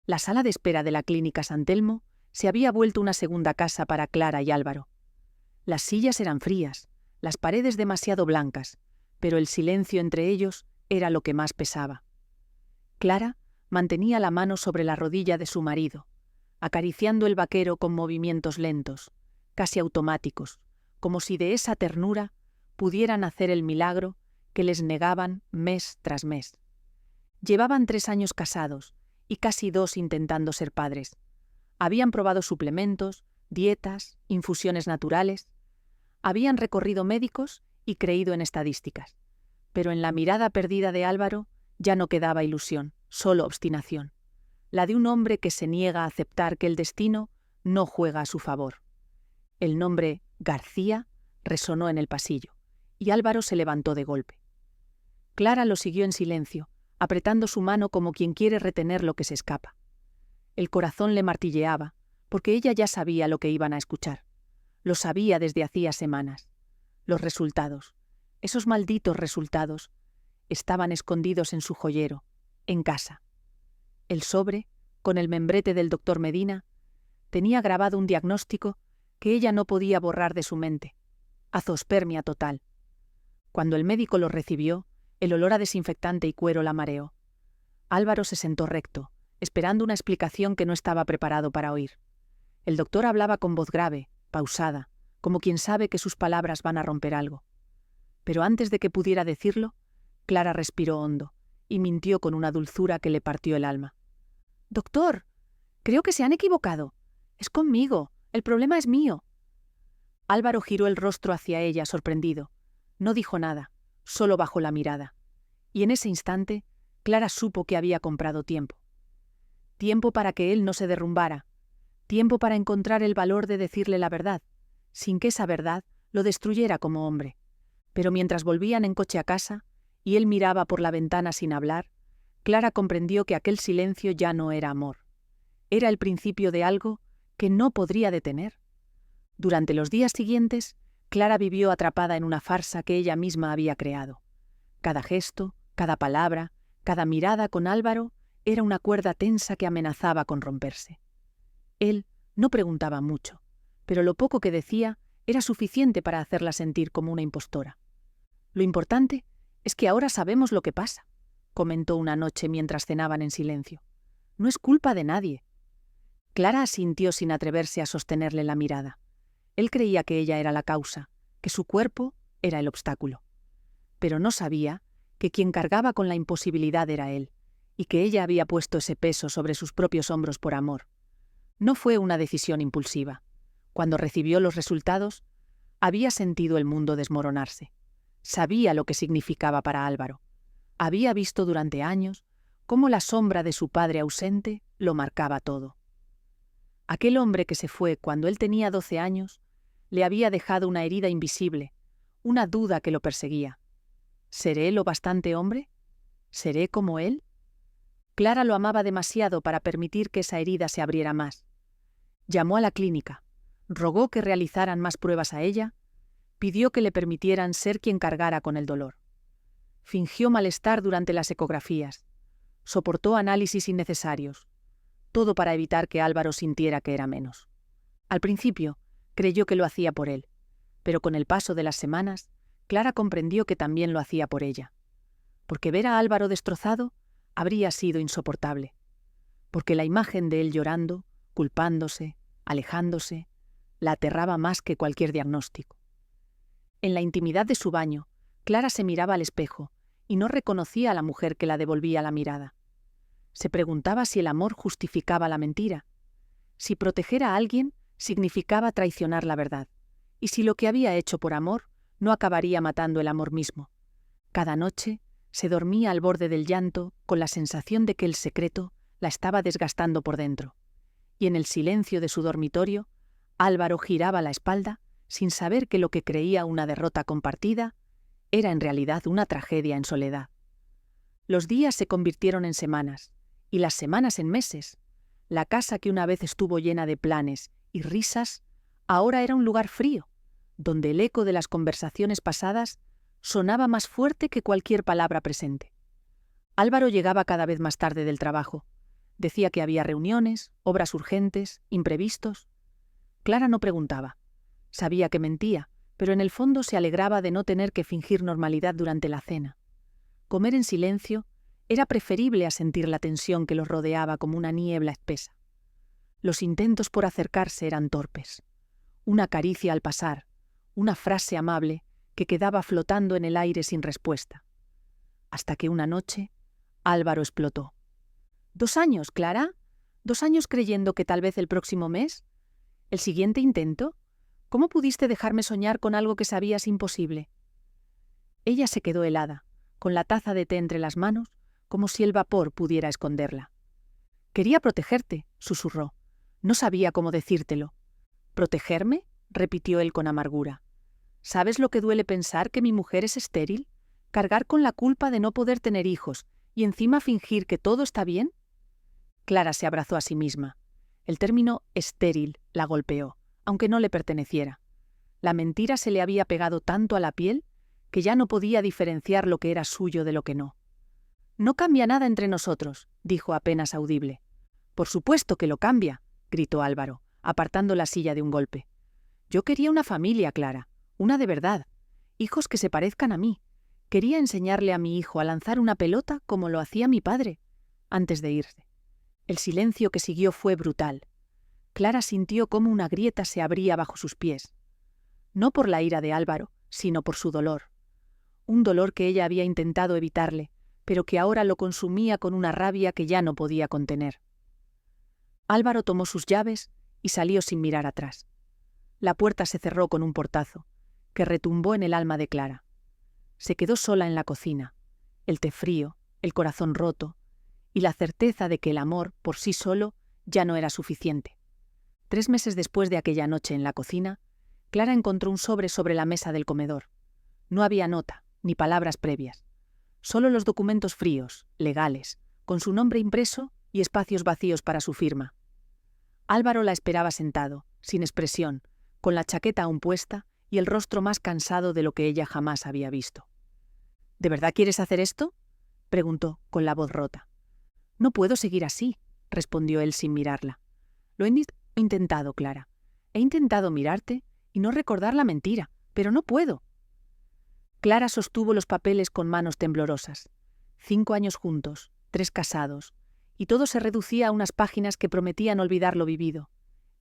La sala de espera de la Clínica San Telmo se había vuelto una segunda casa para Clara y Álvaro. Las sillas eran frías, las paredes demasiado blancas, pero el silencio entre ellos era lo que más pesaba. Clara mantenía la mano sobre la rodilla de su marido, acariciando el vaquero con movimientos lentos, casi automáticos, como si de esa ternura pudieran hacer el milagro que les negaban mes tras mes. Llevaban 3 años casados y casi 2 intentando ser padres. Habían probado suplementos, dietas, infusiones naturales. Habían recorrido médicos y creído en estadísticas. Pero en la mirada perdida de Álvaro ya no quedaba ilusión, solo obstinación. La de un hombre que se niega a aceptar que el destino no juega a su favor. El nombre García resonó en el pasillo, y Álvaro se levantó de golpe. Clara lo siguió en silencio, apretando su mano como quien quiere retener lo que se escapa. El corazón le martilleaba, porque ella ya sabía lo que iban a escuchar. Lo sabía desde hacía semanas. Los resultados, esos malditos resultados, estaban escondidos en su joyero, en casa. El sobre, con el membrete del doctor Medina, tenía grabado un diagnóstico que ella no podía borrar de su mente: azospermia total. Cuando el médico lo recibió, el olor a desinfectante y cuero la mareó. Álvaro se sentó recto, esperando una explicación que no estaba preparado para oír. El doctor hablaba con voz grave, pausada, como quien sabe que sus palabras van a romper algo. Pero antes de que pudiera decirlo, Clara respiró hondo y mintió con una dulzura que le partió el alma. «Doctor, creo que se han equivocado. Es conmigo. El problema es mío». Álvaro giró el rostro hacia ella, sorprendido. No dijo nada, solo bajó la mirada. Y en ese instante, Clara supo que había comprado tiempo. Tiempo para que él no se derrumbara. Tiempo para encontrar el valor de decirle la verdad, sin que esa verdad lo destruyera como hombre. Pero mientras volvían en coche a casa, y él miraba por la ventana sin hablar, Clara comprendió que aquel silencio ya no era amor. Era el principio de algo que no podría detener. Durante los días siguientes, Clara vivió atrapada en una farsa que ella misma había creado. Cada gesto, cada palabra, cada mirada con Álvaro era una cuerda tensa que amenazaba con romperse. Él no preguntaba mucho, pero lo poco que decía era suficiente para hacerla sentir como una impostora. «Lo importante es que ahora sabemos lo que pasa», comentó una noche mientras cenaban en silencio. «No es culpa de nadie». Clara asintió sin atreverse a sostenerle la mirada. Él creía que ella era la causa, que su cuerpo era el obstáculo. Pero no sabía que quien cargaba con la imposibilidad era él, y que ella había puesto ese peso sobre sus propios hombros por amor. No fue una decisión impulsiva. Cuando recibió los resultados, había sentido el mundo desmoronarse. Sabía lo que significaba para Álvaro. Había visto durante años cómo la sombra de su padre ausente lo marcaba todo. Aquel hombre que se fue cuando él tenía 12 años le había dejado una herida invisible, una duda que lo perseguía. ¿Seré lo bastante hombre? ¿Seré como él? Clara lo amaba demasiado para permitir que esa herida se abriera más. Llamó a la clínica, rogó que realizaran más pruebas a ella, pidió que le permitieran ser quien cargara con el dolor. Fingió malestar durante las ecografías, soportó análisis innecesarios, todo para evitar que Álvaro sintiera que era menos. Al principio, creyó que lo hacía por él, pero con el paso de las semanas, Clara comprendió que también lo hacía por ella. Porque ver a Álvaro destrozado habría sido insoportable. Porque la imagen de él llorando, culpándose, alejándose, la aterraba más que cualquier diagnóstico. En la intimidad de su baño, Clara se miraba al espejo y no reconocía a la mujer que la devolvía la mirada. Se preguntaba si el amor justificaba la mentira, si proteger a alguien significaba traicionar la verdad, y si lo que había hecho por amor no acabaría matando el amor mismo. Cada noche se dormía al borde del llanto con la sensación de que el secreto la estaba desgastando por dentro. Y en el silencio de su dormitorio, Álvaro giraba la espalda sin saber que lo que creía una derrota compartida era en realidad una tragedia en soledad. Los días se convirtieron en semanas, y las semanas en meses. La casa que una vez estuvo llena de planes y risas, ahora era un lugar frío, donde el eco de las conversaciones pasadas sonaba más fuerte que cualquier palabra presente. Álvaro llegaba cada vez más tarde del trabajo. Decía que había reuniones, obras urgentes, imprevistos. Clara no preguntaba. Sabía que mentía, pero en el fondo se alegraba de no tener que fingir normalidad durante la cena. Comer en silencio era preferible a sentir la tensión que los rodeaba como una niebla espesa. Los intentos por acercarse eran torpes. Una caricia al pasar, una frase amable que quedaba flotando en el aire sin respuesta. Hasta que una noche, Álvaro explotó. ¿2 años, Clara? ¿2 años creyendo que tal vez el próximo mes? ¿El siguiente intento? ¿Cómo pudiste dejarme soñar con algo que sabías imposible? Ella se quedó helada, con la taza de té entre las manos, como si el vapor pudiera esconderla. Quería protegerte, susurró. No sabía cómo decírtelo. ¿Protegerme?, repitió él con amargura. ¿Sabes lo que duele pensar que mi mujer es estéril? ¿Cargar con la culpa de no poder tener hijos y encima fingir que todo está bien? Clara se abrazó a sí misma. El término estéril la golpeó, aunque no le perteneciera. La mentira se le había pegado tanto a la piel que ya no podía diferenciar lo que era suyo de lo que no. «No cambia nada entre nosotros», dijo apenas audible. «Por supuesto que lo cambia», gritó Álvaro, apartando la silla de un golpe. «Yo quería una familia, Clara, una de verdad, hijos que se parezcan a mí. Quería enseñarle a mi hijo a lanzar una pelota como lo hacía mi padre», antes de irse. El silencio que siguió fue brutal. Clara sintió cómo una grieta se abría bajo sus pies. No por la ira de Álvaro, sino por su dolor. Un dolor que ella había intentado evitarle, pero que ahora lo consumía con una rabia que ya no podía contener. Álvaro tomó sus llaves y salió sin mirar atrás. La puerta se cerró con un portazo, que retumbó en el alma de Clara. Se quedó sola en la cocina, el té frío, el corazón roto, y la certeza de que el amor, por sí solo, ya no era suficiente. 3 meses después de aquella noche en la cocina, Clara encontró un sobre la mesa del comedor. No había nota, ni palabras previas. Solo los documentos fríos, legales, con su nombre impreso y espacios vacíos para su firma. Álvaro la esperaba sentado, sin expresión, con la chaqueta aún puesta y el rostro más cansado de lo que ella jamás había visto. «¿De verdad quieres hacer esto?», preguntó, con la voz rota. «No puedo seguir así», respondió él sin mirarla. «Lo he intentado, Clara. He intentado mirarte y no recordar la mentira, pero no puedo». Clara sostuvo los papeles con manos temblorosas. 5 años juntos, 3 casados, y todo se reducía a unas páginas que prometían olvidar lo vivido.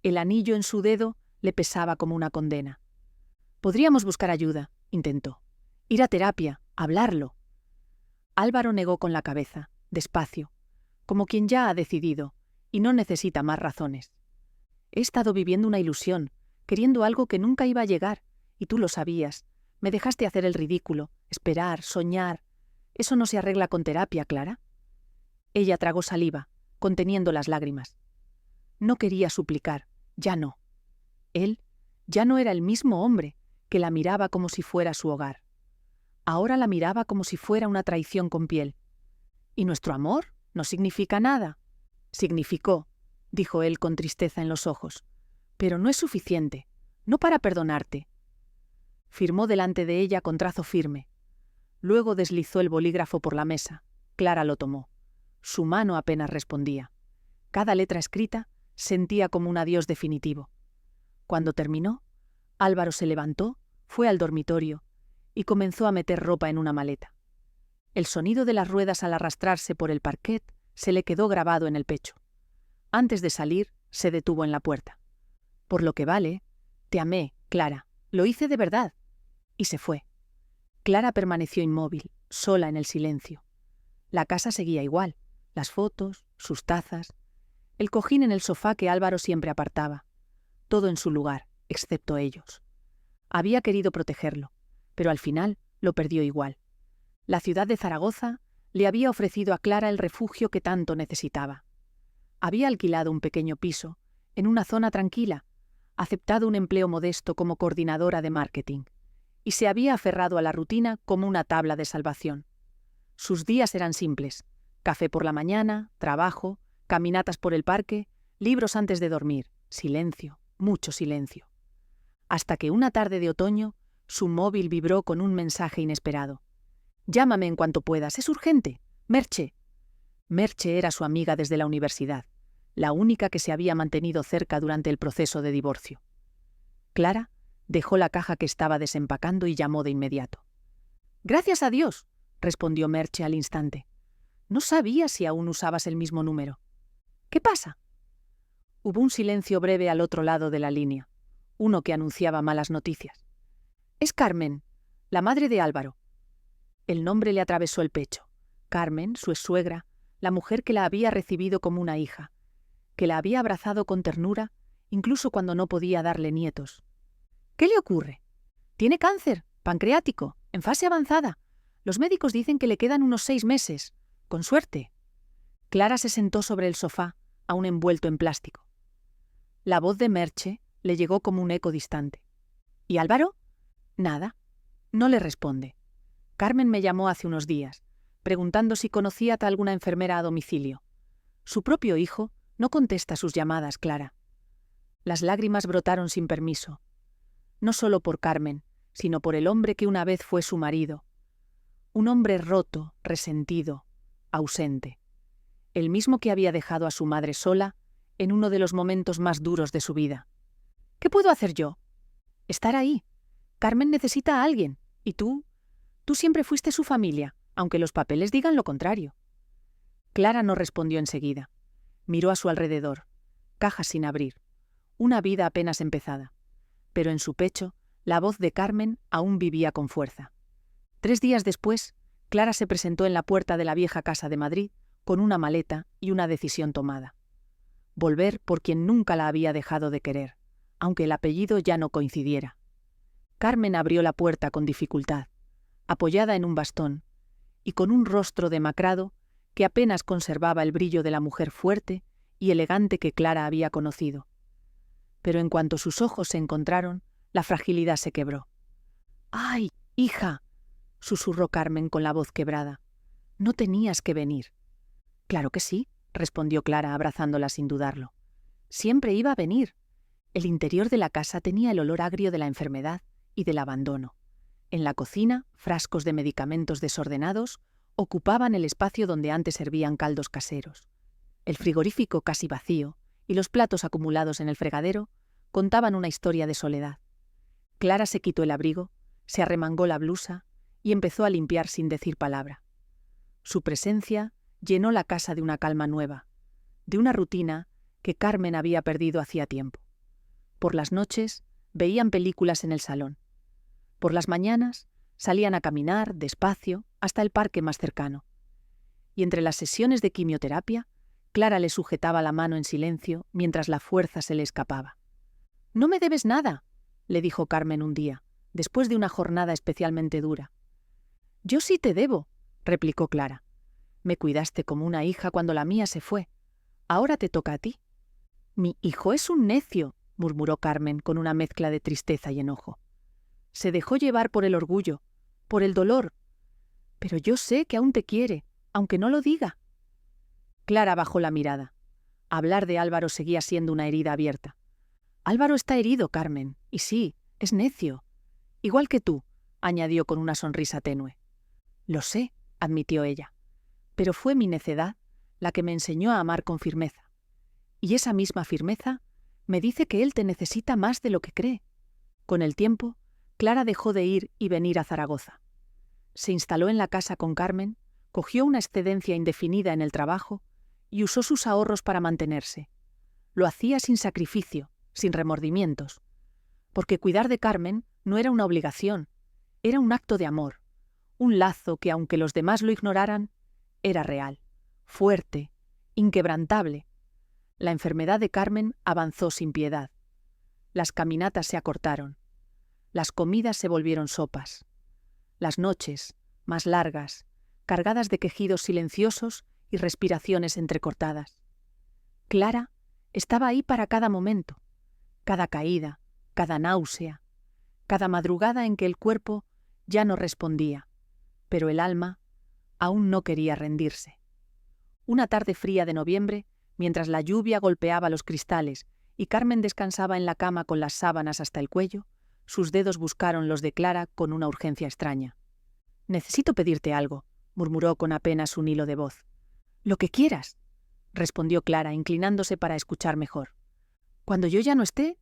El anillo en su dedo le pesaba como una condena. «Podríamos buscar ayuda», intentó. «Ir a terapia, hablarlo». Álvaro negó con la cabeza, despacio, como quien ya ha decidido y no necesita más razones. «He estado viviendo una ilusión, queriendo algo que nunca iba a llegar, y tú lo sabías. Me dejaste hacer el ridículo, esperar, soñar. ¿Eso no se arregla con terapia, Clara?» Ella tragó saliva, conteniendo las lágrimas. No quería suplicar, ya no. Él ya no era el mismo hombre que la miraba como si fuera su hogar. Ahora la miraba como si fuera una traición con piel. «¿Y nuestro amor? No significa nada». «Significó», dijo él con tristeza en los ojos, «pero no es suficiente, no para perdonarte». Firmó delante de ella con trazo firme. Luego deslizó el bolígrafo por la mesa. Clara lo tomó. Su mano apenas respondía. Cada letra escrita sentía como un adiós definitivo. Cuando terminó, Álvaro se levantó, fue al dormitorio y comenzó a meter ropa en una maleta. El sonido de las ruedas al arrastrarse por el parquet se le quedó grabado en el pecho. Antes de salir, se detuvo en la puerta. «Por lo que vale, te amé, Clara, lo hice de verdad». Y se fue. Clara permaneció inmóvil, sola en el silencio. La casa seguía igual, las fotos, sus tazas, el cojín en el sofá que Álvaro siempre apartaba. Todo en su lugar, excepto ellos. Había querido protegerlo, pero al final lo perdió igual. La ciudad de Zaragoza le había ofrecido a Clara el refugio que tanto necesitaba. Había alquilado un pequeño piso, en una zona tranquila, aceptado un empleo modesto como coordinadora de marketing, y se había aferrado a la rutina como una tabla de salvación. Sus días eran simples: café por la mañana, trabajo, caminatas por el parque, libros antes de dormir, silencio, mucho silencio. Hasta que una tarde de otoño, su móvil vibró con un mensaje inesperado. «Llámame en cuanto puedas, es urgente. Merche». Merche era su amiga desde la universidad, la única que se había mantenido cerca durante el proceso de divorcio. Clara dejó la caja que estaba desempacando y llamó de inmediato. «Gracias a Dios», respondió Merche al instante. «No sabía si aún usabas el mismo número. ¿Qué pasa?» Hubo un silencio breve al otro lado de la línea, uno que anunciaba malas noticias. «Es Carmen, la madre de Álvaro». El nombre le atravesó el pecho. Carmen, su suegra, la mujer que la había recibido como una hija, que la había abrazado con ternura, incluso cuando no podía darle nietos. «¿Qué le ocurre?» «Tiene cáncer pancreático, en fase avanzada. Los médicos dicen que le quedan unos 6 meses. Con suerte». Clara se sentó sobre el sofá, aún envuelto en plástico. La voz de Merche le llegó como un eco distante. «¿Y Álvaro?» «Nada. No le responde. Carmen me llamó hace unos días, preguntando si conocía a alguna enfermera a domicilio. Su propio hijo no contesta sus llamadas, Clara». Las lágrimas brotaron sin permiso. No solo por Carmen, sino por el hombre que una vez fue su marido. Un hombre roto, resentido, ausente. El mismo que había dejado a su madre sola en uno de los momentos más duros de su vida. «¿Qué puedo hacer yo?» «Estar ahí. Carmen necesita a alguien, y tú siempre fuiste su familia, aunque los papeles digan lo contrario». Clara no respondió enseguida. Miró a su alrededor. Cajas sin abrir. Una vida apenas empezada. Pero en su pecho, la voz de Carmen aún vivía con fuerza. 3 días después, Clara se presentó en la puerta de la vieja casa de Madrid con una maleta y una decisión tomada. Volver por quien nunca la había dejado de querer, aunque el apellido ya no coincidiera. Carmen abrió la puerta con dificultad, apoyada en un bastón, y con un rostro demacrado que apenas conservaba el brillo de la mujer fuerte y elegante que Clara había conocido. Pero en cuanto sus ojos se encontraron, la fragilidad se quebró. «¡Ay, hija!», susurró Carmen con la voz quebrada. «No tenías que venir». «Claro que sí», respondió Clara abrazándola sin dudarlo. «Siempre iba a venir». El interior de la casa tenía el olor agrio de la enfermedad y del abandono. En la cocina, frascos de medicamentos desordenados ocupaban el espacio donde antes servían caldos caseros. El frigorífico casi vacío y los platos acumulados en el fregadero contaban una historia de soledad. Clara se quitó el abrigo, se arremangó la blusa y empezó a limpiar sin decir palabra. Su presencia llenó la casa de una calma nueva, de una rutina que Carmen había perdido hacía tiempo. Por las noches veían películas en el salón. Por las mañanas salían a caminar, despacio, hasta el parque más cercano. Y entre las sesiones de quimioterapia, Clara le sujetaba la mano en silencio mientras la fuerza se le escapaba. «No me debes nada», le dijo Carmen un día, después de una jornada especialmente dura. «Yo sí te debo», replicó Clara. «Me cuidaste como una hija cuando la mía se fue. Ahora te toca a ti». «Mi hijo es un necio», murmuró Carmen con una mezcla de tristeza y enojo. «Se dejó llevar por el orgullo, por el dolor. Pero yo sé que aún te quiere, aunque no lo diga». Clara bajó la mirada. Hablar de Álvaro seguía siendo una herida abierta. «Álvaro está herido, Carmen, y sí, es necio. Igual que tú», añadió con una sonrisa tenue. «Lo sé», admitió ella. «Pero fue mi necedad la que me enseñó a amar con firmeza. Y esa misma firmeza me dice que él te necesita más de lo que cree». Con el tiempo, Clara dejó de ir y venir a Zaragoza. Se instaló en la casa con Carmen, cogió una excedencia indefinida en el trabajo y usó sus ahorros para mantenerse. Lo hacía sin sacrificio, sin remordimientos. Porque cuidar de Carmen no era una obligación, era un acto de amor, un lazo que, aunque los demás lo ignoraran, era real, fuerte, inquebrantable. La enfermedad de Carmen avanzó sin piedad. Las caminatas se acortaron. Las comidas se volvieron sopas. Las noches, más largas, cargadas de quejidos silenciosos y respiraciones entrecortadas. Clara estaba ahí para cada momento, cada caída, cada náusea, cada madrugada en que el cuerpo ya no respondía, pero el alma aún no quería rendirse. Una tarde fría de noviembre, mientras la lluvia golpeaba los cristales y Carmen descansaba en la cama con las sábanas hasta el cuello, sus dedos buscaron los de Clara con una urgencia extraña. «Necesito pedirte algo», murmuró con apenas un hilo de voz. Lo que quieras, respondió Clara, inclinándose para escuchar mejor. Cuando yo ya no esté,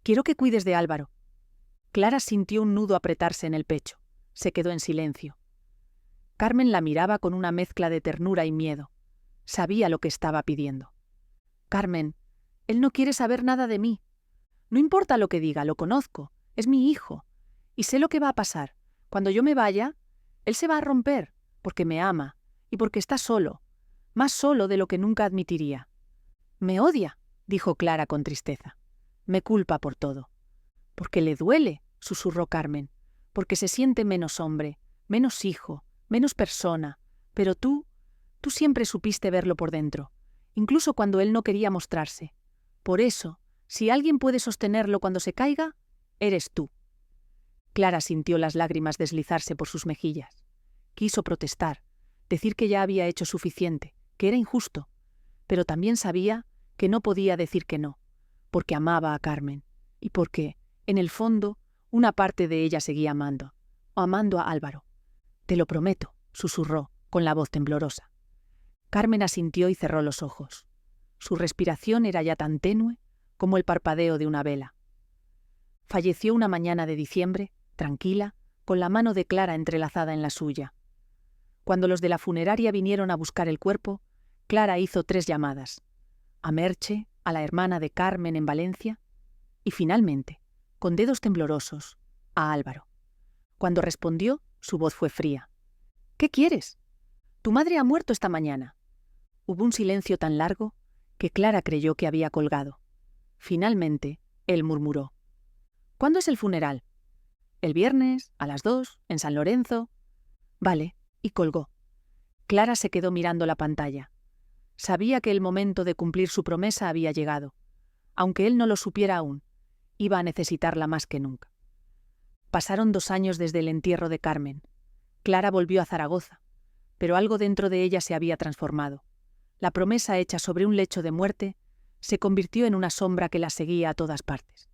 quiero que cuides de Álvaro. Clara sintió un nudo apretarse en el pecho. Se quedó en silencio. Carmen la miraba con una mezcla de ternura y miedo. Sabía lo que estaba pidiendo. Carmen, él no quiere saber nada de mí. No importa lo que diga, lo conozco. Es mi hijo. Y sé lo que va a pasar. Cuando yo me vaya, él se va a romper, porque me ama y porque está solo. Más solo de lo que nunca admitiría. Me odia, dijo Clara con tristeza. Me culpa por todo. Porque le duele, susurró Carmen. Porque se siente menos hombre, menos hijo, menos persona. Pero tú siempre supiste verlo por dentro, incluso cuando él no quería mostrarse. Por eso, si alguien puede sostenerlo cuando se caiga, eres tú. Clara sintió las lágrimas deslizarse por sus mejillas. Quiso protestar, decir que ya había hecho suficiente, que era injusto, pero también sabía que no podía decir que no, porque amaba a Carmen, y porque, en el fondo, una parte de ella seguía amando a Álvaro. Te lo prometo, susurró, con la voz temblorosa. Carmen asintió y cerró los ojos. Su respiración era ya tan tenue como el parpadeo de una vela. Falleció una mañana de diciembre, tranquila, con la mano de Clara entrelazada en la suya. Cuando los de la funeraria vinieron a buscar el cuerpo, Clara hizo 3 llamadas. A Merche, a la hermana de Carmen en Valencia, y finalmente, con dedos temblorosos, a Álvaro. Cuando respondió, su voz fue fría. ¿Qué quieres? Tu madre ha muerto esta mañana. Hubo un silencio tan largo que Clara creyó que había colgado. Finalmente, él murmuró. ¿Cuándo es el funeral? El viernes, a las 2, en San Lorenzo. Vale, y colgó. Clara se quedó mirando la pantalla. Sabía que el momento de cumplir su promesa había llegado. Aunque él no lo supiera aún, iba a necesitarla más que nunca. Pasaron 2 años desde el entierro de Carmen. Clara volvió a Zaragoza, pero algo dentro de ella se había transformado. La promesa hecha sobre un lecho de muerte se convirtió en una sombra que la seguía a todas partes.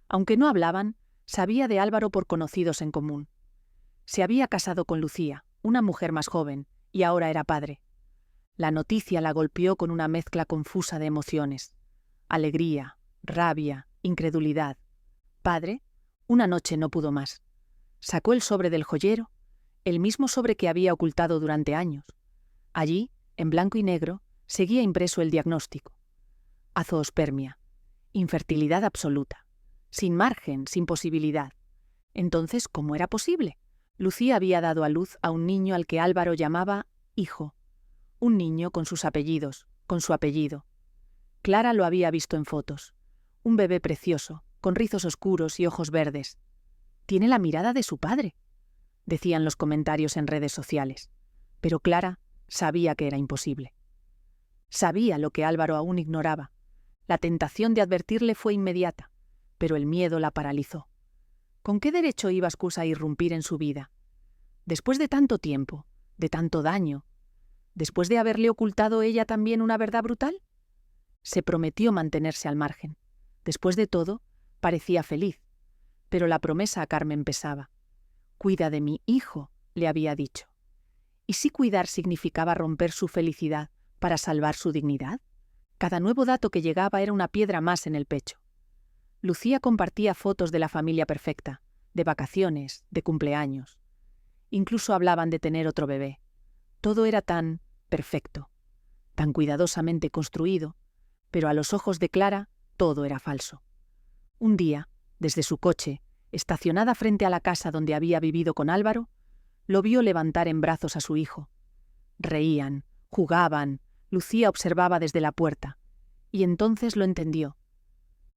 Aunque no hablaban, sabía de Álvaro por conocidos en común. Se había casado con Lucía, una mujer más joven, y ahora era padre. La noticia la golpeó con una mezcla confusa de emociones. Alegría, rabia, incredulidad. Padre, una noche no pudo más. Sacó el sobre del joyero, el mismo sobre que había ocultado durante años. Allí, en blanco y negro, seguía impreso el diagnóstico. Azoospermia. Infertilidad absoluta. Sin margen, sin posibilidad. Entonces, ¿cómo era posible? Lucía había dado a luz a un niño al que Álvaro llamaba hijo. Un niño con sus apellidos, con su apellido. Clara lo había visto en fotos. Un bebé precioso, con rizos oscuros y ojos verdes. Tiene la mirada de su padre, decían los comentarios en redes sociales. Pero Clara sabía que era imposible. Sabía lo que Álvaro aún ignoraba. La tentación de advertirle fue inmediata, pero el miedo la paralizó. ¿Con qué derecho iba Ascusa a irrumpir en su vida? Después de tanto tiempo, de tanto daño, después de haberle ocultado ella también una verdad brutal. Se prometió mantenerse al margen. Después de todo, parecía feliz, pero la promesa a Carmen pesaba. Cuida de mi hijo, le había dicho. ¿Y si cuidar significaba romper su felicidad para salvar su dignidad? Cada nuevo dato que llegaba era una piedra más en el pecho. Lucía compartía fotos de la familia perfecta, de vacaciones, de cumpleaños. Incluso hablaban de tener otro bebé. Todo era tan perfecto, tan cuidadosamente construido, pero a los ojos de Clara todo era falso. Un día, desde su coche, estacionada frente a la casa donde había vivido con Álvaro, lo vio levantar en brazos a su hijo. Reían, jugaban, Lucía observaba desde la puerta, y entonces lo entendió.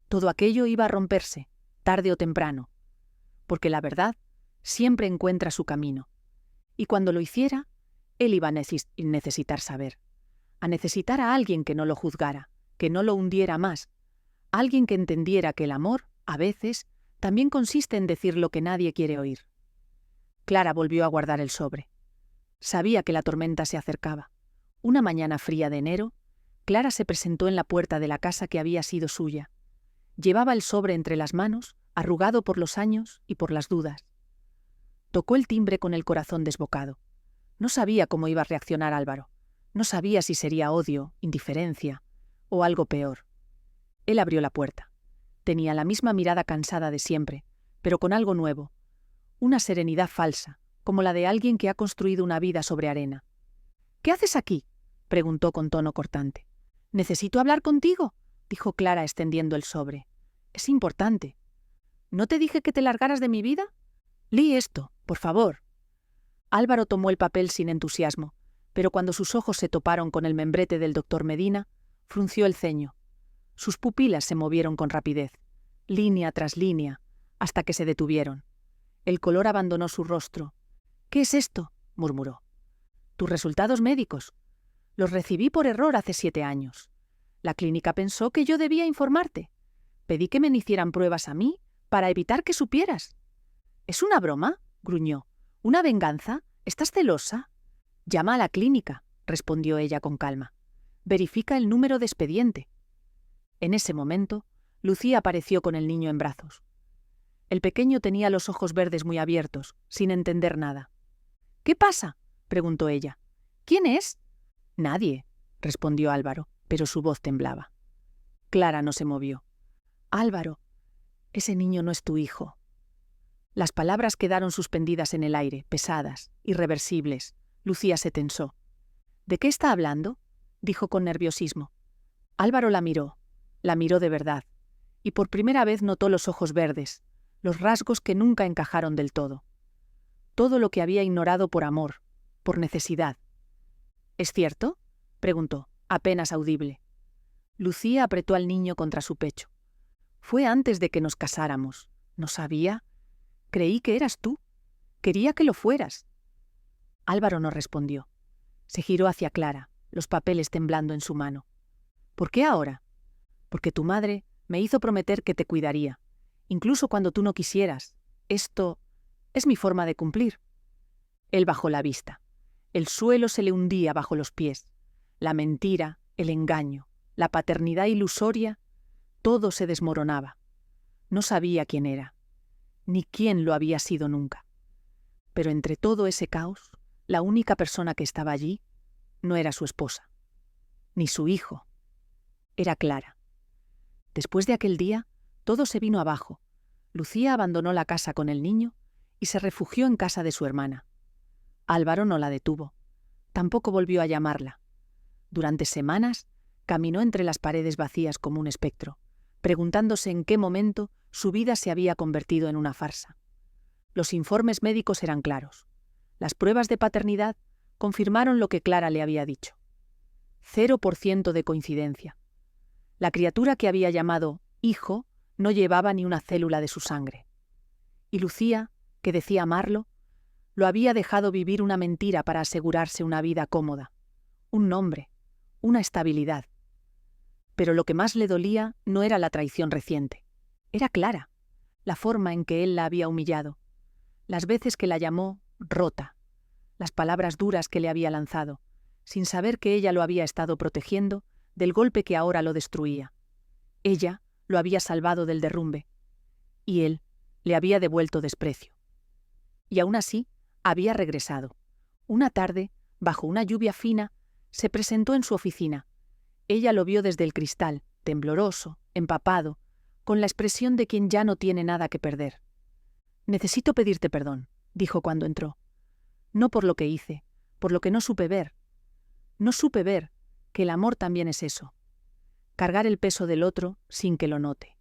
Todo aquello iba a romperse, tarde o temprano, porque la verdad siempre encuentra su camino, y cuando lo hiciera, él iba a necesitar saber, a necesitar a alguien que no lo juzgara, que no lo hundiera más, alguien que entendiera que el amor, a veces, también consiste en decir lo que nadie quiere oír. Clara volvió a guardar el sobre. Sabía que la tormenta se acercaba. Una mañana fría de enero, Clara se presentó en la puerta de la casa que había sido suya. Llevaba el sobre entre las manos, arrugado por los años y por las dudas. Tocó el timbre con el corazón desbocado. No sabía cómo iba a reaccionar Álvaro. No sabía si sería odio, indiferencia o algo peor. Él abrió la puerta. Tenía la misma mirada cansada de siempre, pero con algo nuevo. Una serenidad falsa, como la de alguien que ha construido una vida sobre arena. «¿Qué haces aquí?», preguntó con tono cortante. «Necesito hablar contigo», dijo Clara extendiendo el sobre. «Es importante». «¿No te dije que te largaras de mi vida?» «Lee esto, por favor». Álvaro tomó el papel sin entusiasmo, pero cuando sus ojos se toparon con el membrete del doctor Medina, frunció el ceño. Sus pupilas se movieron con rapidez, línea tras línea, hasta que se detuvieron. El color abandonó su rostro. «¿Qué es esto?», murmuró. «Tus resultados médicos. Los recibí por error hace 7 años. La clínica pensó que yo debía informarte. Pedí que me hicieran pruebas a mí para evitar que supieras». «¿Es una broma?», gruñó. «¿Una venganza? ¿Estás celosa?» «Llama a la clínica», respondió ella con calma. «Verifica el número de expediente». En ese momento, Lucía apareció con el niño en brazos. El pequeño tenía los ojos verdes muy abiertos, sin entender nada. «¿Qué pasa?», preguntó ella. «¿Quién es?». «Nadie», respondió Álvaro, pero su voz temblaba. Clara no se movió. «Álvaro, ese niño no es tu hijo». Las palabras quedaron suspendidas en el aire, pesadas, irreversibles. Lucía se tensó. «¿De qué está hablando?», dijo con nerviosismo. Álvaro la miró de verdad, y por primera vez notó los ojos verdes, los rasgos que nunca encajaron del todo. Todo lo que había ignorado por amor, por necesidad. «¿Es cierto?», preguntó, apenas audible. Lucía apretó al niño contra su pecho. «Fue antes de que nos casáramos. ¿No sabía? Creí que eras tú. Quería que lo fueras». Álvaro no respondió. Se giró hacia Clara, los papeles temblando en su mano. «¿Por qué ahora?». «Porque tu madre me hizo prometer que te cuidaría, incluso cuando tú no quisieras. Esto es mi forma de cumplir». Él bajó la vista. El suelo se le hundía bajo los pies. La mentira, el engaño, la paternidad ilusoria, todo se desmoronaba. No sabía quién era, ni quién lo había sido nunca. Pero entre todo ese caos, la única persona que estaba allí no era su esposa, ni su hijo. Era Clara. Después de aquel día, todo se vino abajo. Lucía abandonó la casa con el niño y se refugió en casa de su hermana. Álvaro no la detuvo. Tampoco volvió a llamarla. Durante semanas, caminó entre las paredes vacías como un espectro, preguntándose en qué momento su vida se había convertido en una farsa. Los informes médicos eran claros. Las pruebas de paternidad confirmaron lo que Clara le había dicho. 0% de coincidencia. La criatura que había llamado hijo no llevaba ni una célula de su sangre. Y Lucía, que decía amarlo, lo había dejado vivir una mentira para asegurarse una vida cómoda, un nombre, una estabilidad. Pero lo que más le dolía no era la traición reciente. Era Clara, la forma en que él la había humillado, las veces que la llamó rota, las palabras duras que le había lanzado, sin saber que ella lo había estado protegiendo del golpe que ahora lo destruía. Ella lo había salvado del derrumbe, y él le había devuelto desprecio. Y aún así, había regresado. Una tarde, bajo una lluvia fina, se presentó en su oficina. Ella lo vio desde el cristal, tembloroso, empapado, con la expresión de quien ya no tiene nada que perder. «Necesito pedirte perdón», dijo cuando entró. «No por lo que hice, por lo que no supe ver. No supe ver que el amor también es eso. Cargar el peso del otro sin que lo note».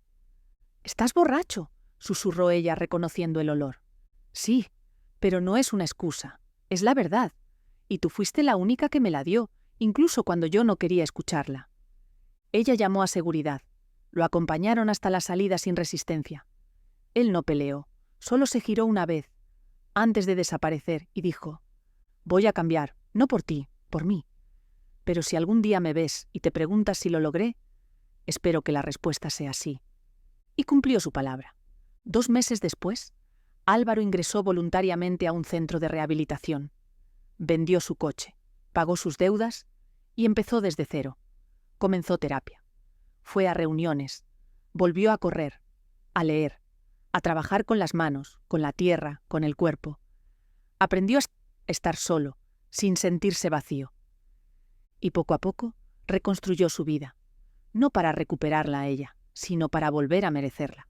«¿Estás borracho?», susurró ella reconociendo el olor. «Sí, pero no es una excusa, es la verdad. Y tú fuiste la única que me la dio, incluso cuando yo no quería escucharla». Ella llamó a seguridad. Lo acompañaron hasta la salida sin resistencia. Él no peleó, solo se giró una vez, antes de desaparecer, y dijo: «Voy a cambiar, no por ti, por mí. Pero si algún día me ves y te preguntas si lo logré, espero que la respuesta sea sí». Y cumplió su palabra. 2 meses después, Álvaro ingresó voluntariamente a un centro de rehabilitación. Vendió su coche, pagó sus deudas y empezó desde cero. Comenzó terapia. Fue a reuniones, volvió a correr, a leer, a trabajar con las manos, con la tierra, con el cuerpo. Aprendió a estar solo, sin sentirse vacío. y poco a poco reconstruyó su vida, no para recuperarla a ella, sino para volver a merecerla.